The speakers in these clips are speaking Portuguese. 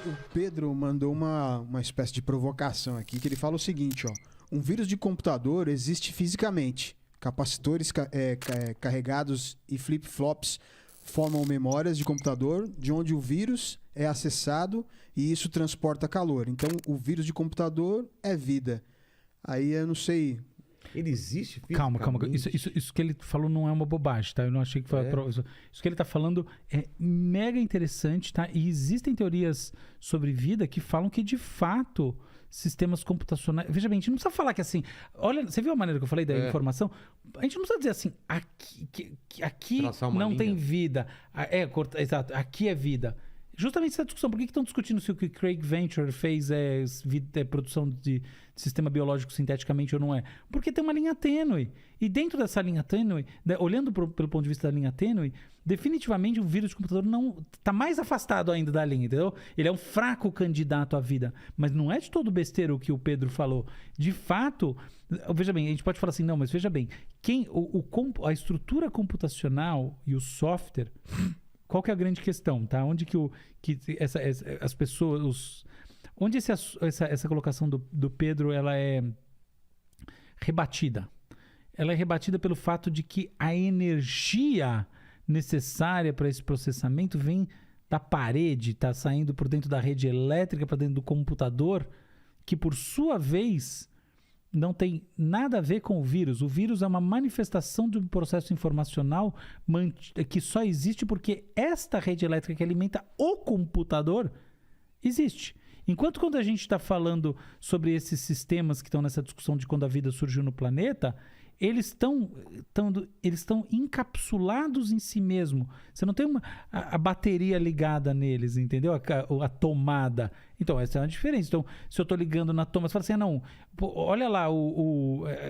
O Pedro mandou uma espécie de provocação aqui, que ele fala o seguinte, ó. Um vírus de computador existe fisicamente. Capacitores carregados e flip-flops formam memórias de computador, de onde o vírus é acessado e isso transporta calor. Então, o vírus de computador é vida. Aí eu não sei... Ele existe Calma. fisicamente? Isso que ele falou não é uma bobagem, tá? Eu não achei que foi... Isso que ele tá falando é mega interessante, tá? E existem teorias sobre vida que falam que, de fato, sistemas computacionais... Veja bem, a gente não precisa falar que assim... Olha, você viu a maneira que eu falei da informação? A gente não precisa dizer assim, aqui não tem vida. Exato, aqui é vida. Justamente essa discussão. Por que estão discutindo se o que Craig Venture fez é produção de sistema biológico sinteticamente ou não é? Porque tem uma linha tênue. E dentro dessa linha tênue, olhando pelo ponto de vista da linha tênue, definitivamente o vírus de computador não está mais afastado ainda da linha, entendeu? Ele é um fraco candidato à vida. Mas não é de todo besteira o que o Pedro falou. De fato, veja bem, a gente pode falar assim, não, mas veja bem, a estrutura computacional e o software... Qual que é a grande questão, tá? Onde as pessoas... Onde essa colocação do Pedro ela é rebatida? Ela é rebatida pelo fato de que a energia necessária para esse processamento vem da parede, está saindo por dentro da rede elétrica, para dentro do computador, que por sua vez... não tem nada a ver com o vírus. O vírus é uma manifestação de um processo informacional que só existe porque esta rede elétrica que alimenta o computador existe. Enquanto quando a gente está falando sobre esses sistemas que estão nessa discussão de quando a vida surgiu no planeta, eles estão encapsulados em si mesmo. Você não tem a bateria ligada neles, entendeu? A tomada. Então, essa é uma diferença. Então, se eu estou ligando na tomada, você fala assim, não, olha lá,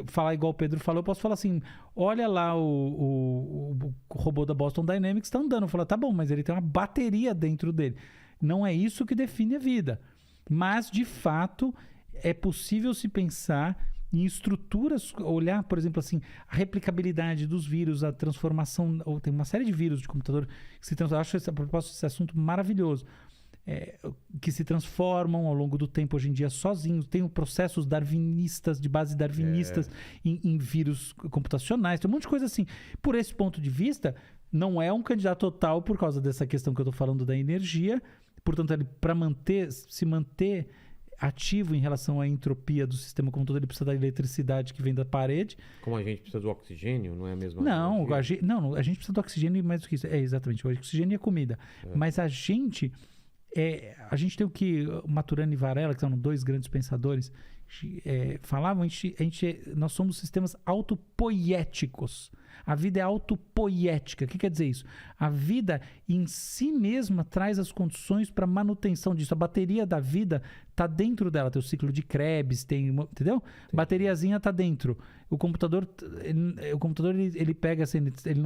falar igual o Pedro falou, eu posso falar assim, olha lá o robô da Boston Dynamics está andando. Eu falo, tá bom, mas ele tem uma bateria dentro dele. Não é isso que define a vida. Mas, de fato, é possível se pensar em estruturas, olhar, por exemplo, assim, a replicabilidade dos vírus, a transformação, tem uma série de vírus de computador que se transformam, acho a propósito desse assunto maravilhoso, que se transformam ao longo do tempo, hoje em dia, sozinhos, tem processos darwinistas, de base darwinistas, em vírus computacionais, tem um monte de coisa assim. Por esse ponto de vista, não é um candidato total por causa dessa questão que eu estou falando da energia, portanto, para se manter ativo em relação à entropia do sistema como todo, ele precisa da eletricidade que vem da parede. Como a gente precisa do oxigênio, não é a mesma coisa? A gente precisa do oxigênio mais do que isso. Exatamente, o oxigênio e a comida. Mas a gente tem o que Maturana e Varela, que são dois grandes pensadores, falavam, nós somos sistemas autopoiéticos. A vida é autopoiética. O que quer dizer isso? A vida em si mesma traz as condições para manutenção disso. A bateria da vida está dentro dela. Tem o ciclo de Krebs, entendeu? Sim. Bateriazinha está dentro. O computador ele pega assim, ele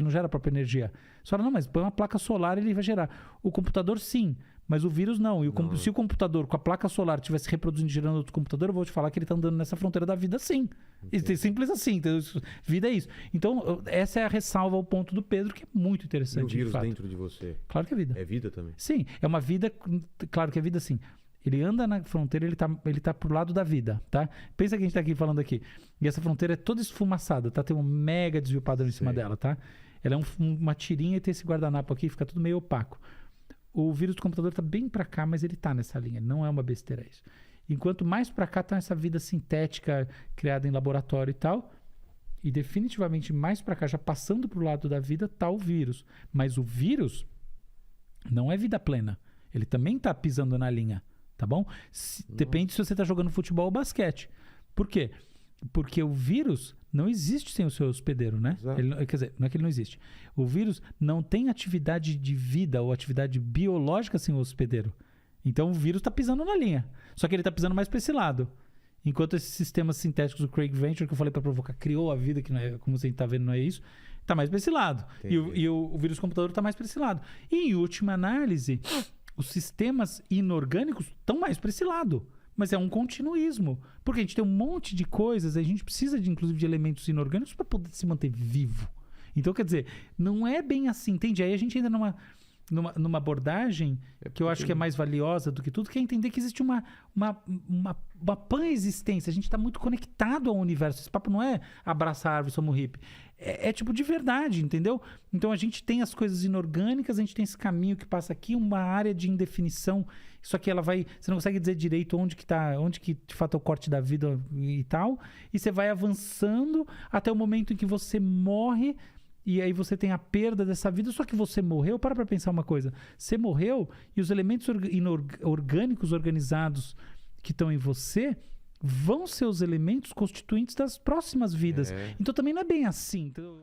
não gera a própria energia. Você fala, não, mas põe uma placa solar ele vai gerar. O computador sim, mas o vírus não. Se o computador com a placa solar estivesse reproduzindo, gerando outro computador, eu vou te falar que ele está andando nessa fronteira da vida sim. Simples assim. Então, vida é isso. Então, essa é a ressalva ao ponto do Pedro, que é muito interessante. E o vírus dentro de você? Claro que é vida. É vida também? Sim, é uma vida... Claro que é vida sim. Ele anda na fronteira, ele tá pro lado da vida, tá? Pensa que a gente tá aqui falando aqui. E essa fronteira é toda esfumaçada, tá? Tem um mega desvio padrão em cima dela, tá? Ela é uma tirinha e tem esse guardanapo aqui, fica tudo meio opaco. O vírus do computador tá bem para cá, mas ele tá nessa linha. Não é uma besteira isso. Enquanto mais para cá tá essa vida sintética criada em laboratório e tal, e definitivamente mais para cá, já passando pro lado da vida, tá o vírus. Mas o vírus não é vida plena. Ele também tá pisando na linha, tá bom? Depende se você tá jogando futebol ou basquete. Por quê? Porque o vírus não existe sem o seu hospedeiro, né? Quer dizer, não é que ele não existe. O vírus não tem atividade de vida ou atividade biológica sem o hospedeiro. Então o vírus está pisando na linha. Só que ele está pisando mais para esse lado. Enquanto esses sistemas sintéticos do Craig Venture, que eu falei para provocar, criou a vida, que não é, como você está vendo, não é isso, está mais para esse lado. E o vírus computador está mais para esse lado. E em última análise, os sistemas inorgânicos estão mais para esse lado. Mas é um continuismo. Porque a gente tem um monte de coisas, a gente precisa, inclusive, de elementos inorgânicos para poder se manter vivo. Então, quer dizer, não é bem assim, entende? Aí a gente entra numa abordagem que eu acho que é mais valiosa do que tudo, que é entender que existe uma pan-existência. A gente está muito conectado ao universo. Esse papo não é abraçar a árvore, somos hippie. É tipo de verdade, entendeu? Então a gente tem as coisas inorgânicas, a gente tem esse caminho que passa aqui, uma área de indefinição. Isso aqui ela vai... Você não consegue dizer direito onde que de fato é o corte da vida e tal. E você vai avançando até o momento em que você morre. E aí você tem a perda dessa vida, só que você morreu. Para pensar uma coisa. Você morreu e os elementos orgânicos organizados que estão em você vão ser os elementos constituintes das próximas vidas. Então também não é bem assim. Então...